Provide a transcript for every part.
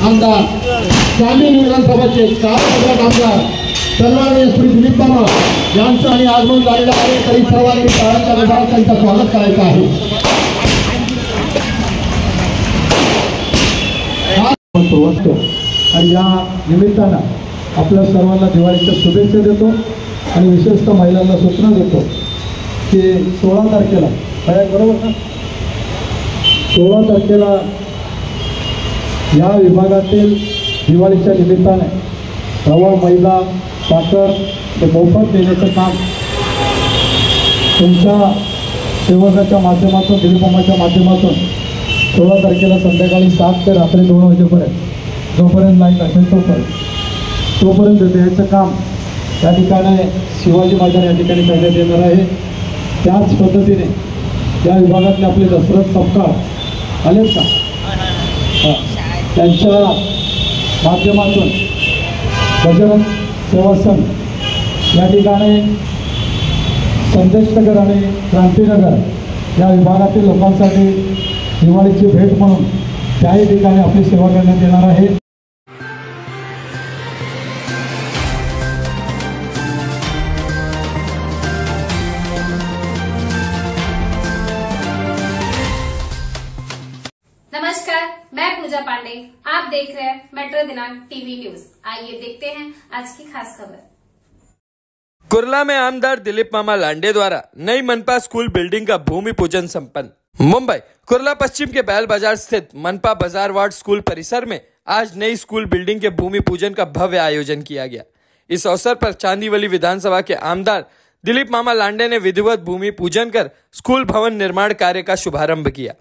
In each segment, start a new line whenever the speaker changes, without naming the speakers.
आमदार चांदिवली विधानसभाचे 4 आमदार सन्माननीय श्री दिलीप मामा यांचं आणि आगमन झालेलं आहे तरी सर्वांनी शाळांच्या विभागात त्यांचं स्वागत करायचं आहे। आणि या निमित्तानं आपल्या सर्वांना दिवाळीच्या शुभेच्छा देतो आणि विशेषतः महिलांना सूचना देतो की 16 तारखेला बरोबर ना 16 तारखेला या विभागातील दिवाळीच्या निमित्ताने रवा मैदा साखर हे मोफत देण्याचं काम तुमच्या सेवकाच्या माध्यमातून दिलीपमाच्या माध्यमातून 16 तारखेला संध्याकाळी 7 ते रात्री 2 वाजेपर्यंत जोपर्यंत लाईट असेल तोपर्यंत द्यायचं काम या ठिकाणी शिवाजी मैदान या ठिकाणी करण्यात येणार आहे। त्याच पद्धतीने या विभागातले आपले दशरथ सपकाळ आलेत का त्यांच्या माध्यमातून बजरंग सेवा संघ या ठिकाणी संदेशनगर आणि क्रांतीनगर या विभागातील लोकांसाठी दिवाळीची भेट म्हणून त्याही ठिकाणी आपली सेवा करण्यात येणार आहे।
नमस्कार, मैं पूजा पांडे, आप देख रहे हैं मेट्रो दिनांक टीवी न्यूज। आइए देखते हैं आज की खास खबर।
कुर्ला में आमदार दिलीप मामा लांडे द्वारा नई मनपा स्कूल बिल्डिंग का भूमि पूजन संपन्न। मुंबई कुर्ला पश्चिम के बैल बाजार स्थित मनपा बाजार वार्ड स्कूल परिसर में आज नई स्कूल बिल्डिंग के भूमि पूजन का भव्य आयोजन किया गया। इस अवसर पर चांदीवली विधानसभा के आमदार दिलीप मामा लांडे ने विधिवत भूमि पूजन कर स्कूल भवन निर्माण कार्य का शुभारंभ किया।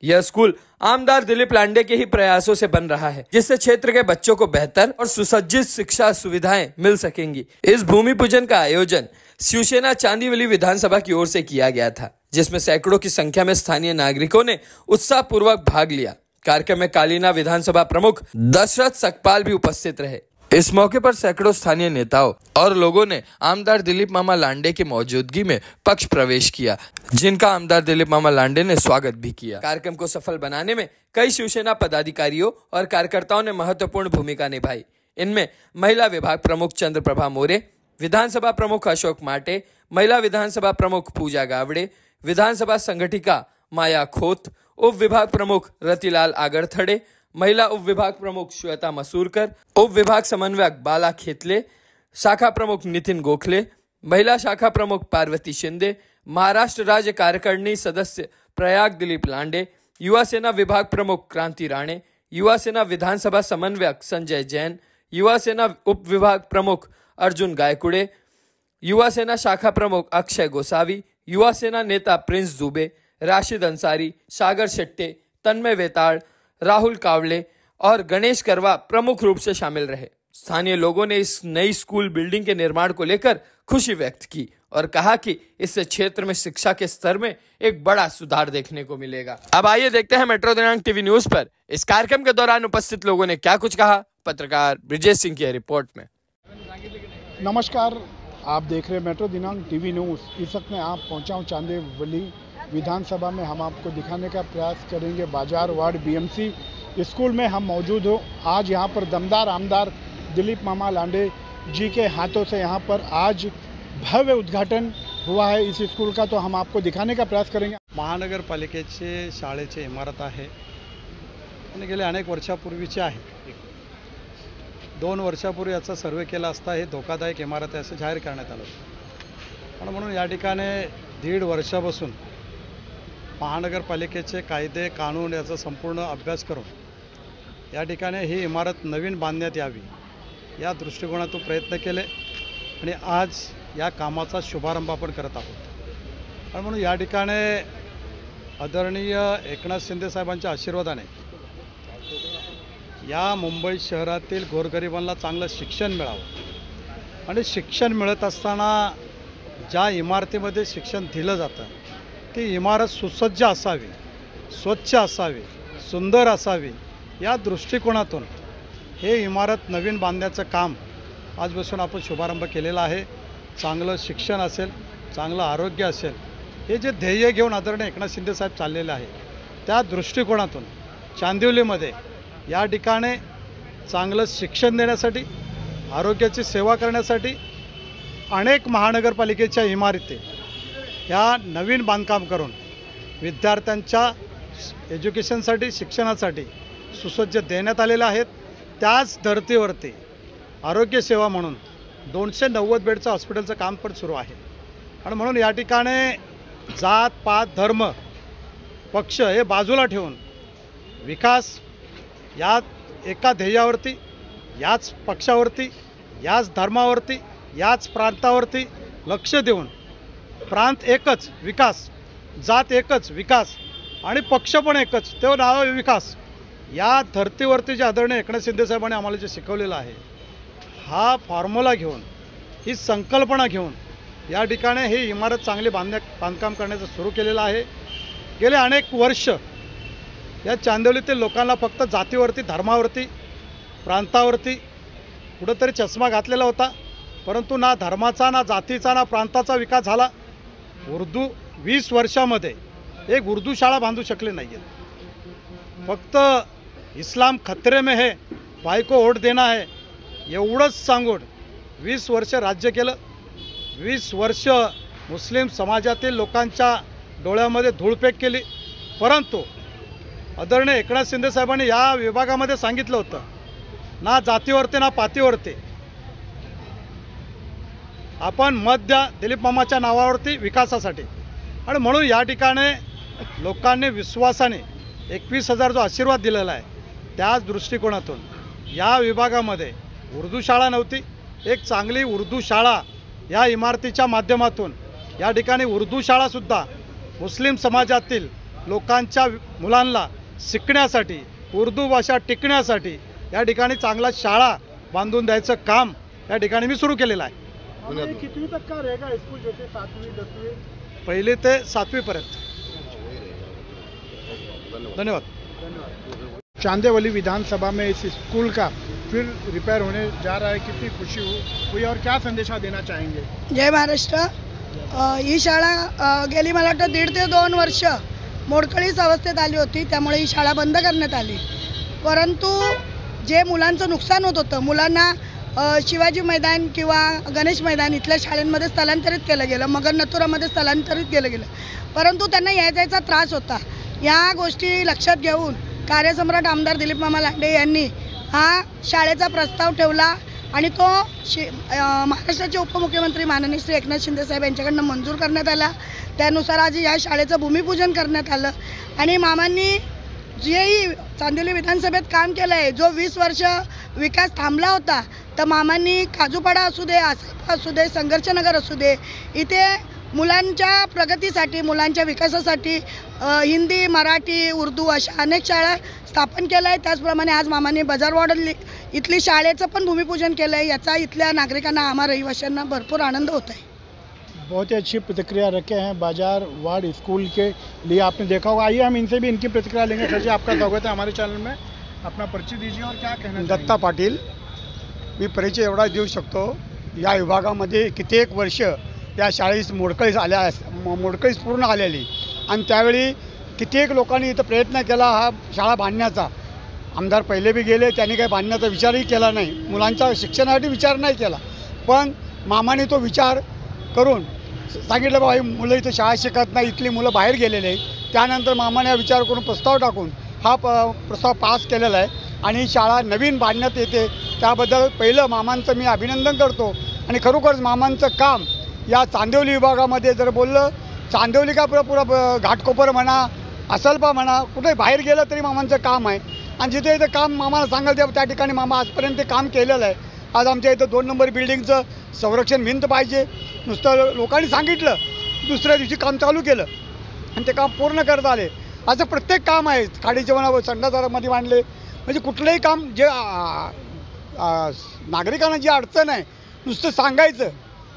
यह स्कूल आमदार दिलीप लांडे के ही प्रयासों से बन रहा है, जिससे क्षेत्र के बच्चों को बेहतर और सुसज्जित शिक्षा सुविधाएं मिल सकेंगी। इस भूमि पूजन का आयोजन शिवसेना चांदीवली विधानसभा की ओर से किया गया था, जिसमें सैकड़ों की संख्या में स्थानीय नागरिकों ने उत्साहपूर्वक भाग लिया। कार्यक्रम में कालीना विधानसभा प्रमुख दशरथ सकपाल भी उपस्थित रहे। इस मौके पर सैकड़ों स्थानीय नेताओं और लोगों ने आमदार दिलीप मामा लांडे की मौजूदगी में पक्ष प्रवेश किया, जिनका आमदार दिलीप मामा लांडे ने स्वागत भी किया। कार्यक्रम को सफल बनाने में कई शिवसेना पदाधिकारियों और कार्यकर्ताओं ने महत्वपूर्ण भूमिका निभाई। इनमें महिला विभाग प्रमुख चंद्रप्रभा मोरे, विधानसभा प्रमुख अशोक माटे, महिला विधानसभा प्रमुख पूजा गावड़े, विधानसभा संगठिका माया खोत, उप विभाग प्रमुख रतिलाल आगरथड़े, महिला उप विभाग प्रमुख श्वेता मसूरकर, उप विभाग समन्वयक बाला खेतले, शाखा प्रमुख नितिन गोखले, महिला शाखा प्रमुख पार्वती शिंदे, महाराष्ट्र राज्य कार्यकारिणी सदस्य प्रयाग दिलीप लांडे, युवा सेना विभाग प्रमुख क्रांति राणे, युवा सेना विधानसभा समन्वयक संजय जैन, युवा सेना उप विभाग प्रमुख अर्जुन गायकुड़े, युवा सेना शाखा प्रमुख अक्षय गोसावी, युवा सेना नेता प्रिंस दुबे, राशिद अंसारी, सागर शेट्टे, तन्मय वेताड़, राहुल कावले और गणेश करवा प्रमुख रूप से शामिल रहे। स्थानीय लोगों ने इस नई स्कूल बिल्डिंग के निर्माण को लेकर खुशी व्यक्त की और कहा कि इससे क्षेत्र में शिक्षा के स्तर में एक बड़ा सुधार देखने को मिलेगा। अब आइए देखते हैं मेट्रो दिनांक टीवी न्यूज पर इस कार्यक्रम के दौरान उपस्थित लोगों ने क्या कुछ कहा। पत्रकार ब्रिजेश सिंह की रिपोर्ट में।
नमस्कार, आप देख रहे हैं मेट्रो दिनांक टीवी न्यूज। इस वक्त मैं आप पहुंचा हूं चांदीवली विधानसभा में। हम आपको दिखाने का प्रयास करेंगे बाजार वार्ड बीएमसी स्कूल में हम मौजूद हो। आज यहां पर दमदार आमदार दिलीप मामा लांडे जी के हाथों से यहां पर आज भव्य उद्घाटन हुआ है इस स्कूल का, तो हम आपको दिखाने का प्रयास करेंगे।
महानगरपालिकेचे शाळेचे इमारत आहे आणि गेले अनेक वर्षापूर्वीचे आहे। 2 वर्षापूर्वी याचा सर्वे केला असता हे धोकादायक इमारत आहे असं जाहीर करण्यात आलं पण म्हणून या ठिकाणी 1.5 वर्षापासून महानगरपालिकेचे कायदे कानून याचा संपूर्ण अभ्यास करून या ठिकाणी ही इमारत नवीन बांधण्यात यावी या दृष्टिकोनातून प्रयत्न केले आणि आज या कामाचा शुभारंभ आपण करत आहोत। आणि म्हणून या ठिकाणी आदरणीय एकनाथ शिंदे साहेबांच्या आशीर्वादाने या मुंबई शहरातील गोरगरिबांना चांगलं शिक्षण मिळावं आणि शिक्षण मिळत असताना ज्या इमारतीमध्ये शिक्षण दिलं जातं ती इमारत सुसज्ज असावी, स्वच्छ असावी, सुंदर असावी या दृष्टिकोनातून हे इमारत नवीन बांधण्याचं काम आजपासून आपण शुभारंभ केलेला आहे। चांगलं शिक्षण असेल, चांगलं आरोग्य असेल, हे जे ध्येय घेऊन आदरणीय एकनाथ शिंदे साहेब चाललेले आहे त्या दृष्टिकोनातून चांदिवलीमध्ये या ठिकाणी चांगलं शिक्षण देण्यासाठी, आरोग्याची सेवा करण्यासाठी अनेक महानगरपालिकेच्या इमारती ह्या नवीन बांधकाम करून विद्यार्थ्यांच्या एज्युकेशनसाठी, शिक्षणासाठी सुसज्ज देण्यात आलेल्या आहेत. त्याच धर्तीवरती आरोग्यसेवा म्हणून 290 बेडचं हॉस्पिटलचं काम पण सुरू आहे. आणि म्हणून या ठिकाणी जात पात धर्म पक्ष हे बाजूला ठेवून विकास या एका ध्येयावरती, याच पक्षावरती, याच धर्मावरती, याच प्रांतावरती लक्ष देऊन प्रांत एकच विकास, जात एकच विकास आणि पक्ष पण एकच, तो नाव विकास, या धर्तीवरती जे आदरणीय एकनाथ शिंदे साहेबांनी आम्हाला जे शिकवलेलं आहे, हा फॉर्म्युला घेऊन, ही संकल्पना घेऊन या ठिकाणी ही इमारत चांगली बांधकाम करण्याचं सुरू केलेलं आहे. गेले अनेक वर्ष या चांदिवलीतील लोकांना फक्त जातीवरती, धर्मावरती, प्रांतावरती कुठंतरी चष्मा घातलेला होता, परंतु ना धर्माचा, ना जातीचा, ना प्रांताचा विकास झाला. उर्दू 20 वर्षामध्ये एक उर्दू शाळा बांधू शकले नाही आहेत. फक्त इस्लाम खतरे में है, भाई को वोट देना है एवढंच सांगून 20 वर्ष राज्य केलं. 20 वर्ष मुस्लिम समाजातील लोकांच्या डोळ्यामध्ये धूळफेक केली. परंतु आदरणीय एकनाथ शिंदे साहेबांनी या विभागामध्ये सांगितलं होतं, ना जातीवरती ना पातीवरती आपण मत द्या दिलीप मामाच्या नावावरती विकासासाठी. आणि म्हणून या ठिकाणी लोकांनी विश्वासाने 21,000 जो आशीर्वाद दिलेला आहे, त्याच दृष्टिकोनातून या विभागामध्ये उर्दू शाळा नव्हती. एक चांगली उर्दू शाळा या इमारतीच्या माध्यमातून या ठिकाणी उर्दू शाळासुद्धा मुस्लिम समाजातील लोकांच्या मुलांना शिकण्यासाठी, उर्दू भाषा टिकण्यासाठी या ठिकाणी चांगला शाळा बांधून द्यायचं काम या ठिकाणी मी सुरू केलेलं आहे.
कितवी तक का रहेगा स्कूल, जैसे 7वीं 10वीं?
पहिली ते 7वी पर्यंत. धन्यवाद.
चांदेवली विधानसभा में इस स्कूल का फिर रिपेयर होने जा रहा है, कितनी खुशी हुई और क्या संदेशा देना चाहेंगे?
जय महाराष्ट्र. ही शाळा गेली मला वाटतं 1.5 ते 2 वर्ष मोडकळीस अवस्थेत आली होती, त्यामुळे ही शाळा बंद करण्यात आली. परंतु जे मुलांचं नुकसान होत होतं, मुलांना शिवाजी मैदान किंवा गणेश मैदान इथल्या शाळांमध्ये स्थलांतरित केलं गेलं, मगर नथुरामध्ये स्थलांतरित केलं गेलं, परंतु त्यांना यायचा त्रास होता. या गोष्टी लक्षात घेऊन कार्यसम्राट आमदार दिलीप मामा लांडे यांनी हा शाळेचा प्रस्ताव ठेवला आणि तो महाराष्ट्राचे उपमुख्यमंत्री माननीय श्री एकनाथ शिंदे साहेब यांच्याकडनं मंजूर करण्यात आला. त्यानुसार आज या शाळेचं भूमिपूजन करण्यात आलं. आणि मामांनी जेही चांदिवली विधानसभेत काम केलं आहे, जो 20 वर्ष विकास थांबला होता, तर मामांनी काजूपाडा असू दे, आसापा असू दे, संघर्षनगर असू दे, इथे मुलांच्या प्रगतीसाठी, मुलांच्या विकासासाठी हिंदी, मराठी, उर्दू अशा अनेक शाळा स्थापन केल्या आहे. त्याचप्रमाणे आज मामांनी बाजार वार्ड इथली शाळेचं पण भूमिपूजन केलं आहे. याचा इथल्या नागरिकांना, आम्हा रहिवाशांना भरपूर आनंद होत आहे.
बहुत ही अच्छी प्रतिक्रिया रखे हैं बाजार वार्ड स्कूल के लिए, आपने देखा होगा. आइए हम इनसे भी इनकी प्रतिक्रिया लेंगे. सर जी, आपका स्वागत है हमारे चॅनल में. अपना परिचय दीजिए और क्या कहना.
दत्ता पाटील. मी परिचय एवढा देऊ शकतो, या विभागामध्ये कित्येक वर्ष या शाळेस मोडकळीस पूर्ण आलेली, आणि त्यावेळी कित्येक लोकांनी इथं प्रयत्न केला हा शाळा बांधण्याचा. आमदार पहिले बी गेले, त्यांनी काही बांधण्याचा विचारही केला नाही, मुलांच्या शिक्षणासाठी विचार नाही केला. पण मामाने तो विचार करून सांगितलं, बाबा ही मुलं इथं शाळा शिकत नाही, इथली मुलं बाहेर गेलेले आहेत. त्यानंतर मामाने हा विचार करून प्रस्ताव टाकून हा प्रस्ताव पास केलेला आहे आणि शाळा नवीन बांधण्यात येते. त्याबद्दल पहिलं मामांचं मी अभिनंदन करतो. आणि खरोखरच मामांचं काम या चांदिवली विभागामध्ये जर बोललं, चांदिवली का पुरा घाटकोपर म्हणा, असलपा म्हणा, कुठे बाहेर गेलं तरी मामांचं काम आहे. आणि जिथे इथं काम मामाला सांगाल त्या ठिकाणी मामा आजपर्यंत काम केलेलं आहे. आज आमच्या इथं 2 नंबर बिल्डिंगचं संरक्षण भिंत पाहिजे, नुसतं लोकांनी सांगितलं, दुसऱ्या दिवशी काम चालू केलं आणि ते काम पूर्ण करत आले. असं प्रत्येक काम आहे. खाडीचे म्हणा, संडासमध्ये बांधले, म्हणजे कुठलंही काम जे नागरिकांना जी अडचण आहे नुसतं सांगायचं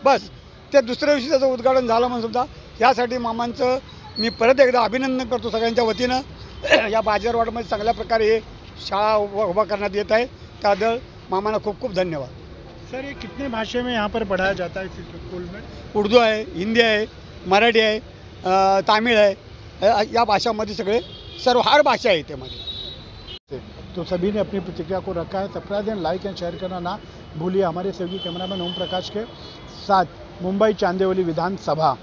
बस, त्या दुसऱ्या दिवशी त्याचं उद्घाटन झालं म्हणून सुद्धा. यासाठी मामांचं मी परत एकदा अभिनंदन करतो सगळ्यांच्या वतीनं. या बाजारवाडमध्ये चांगल्या प्रकारे हे शाळा उभा करण्यात येत आहे, त्याबद्दल मामांना खूप खूप धन्यवाद.
सर, ये कितने भाषा में यहाँ पर पढ़ाया जाता है इस स्कूल में?
उर्दू आहे, हिंदी आहे, मराठी आहे, तामिळ आहे, या भाषामध्ये सगळे हर भाषा आहे त्यामध्ये.
तो सभी ने अपनी प्रतिक्रिया को रखा है। Subscribe end like end share करना ना भूलिए। हमारे सहयोगी कैमरामैन ओम प्रकाश के साथ मुंबई चांदेवली विधानसभा।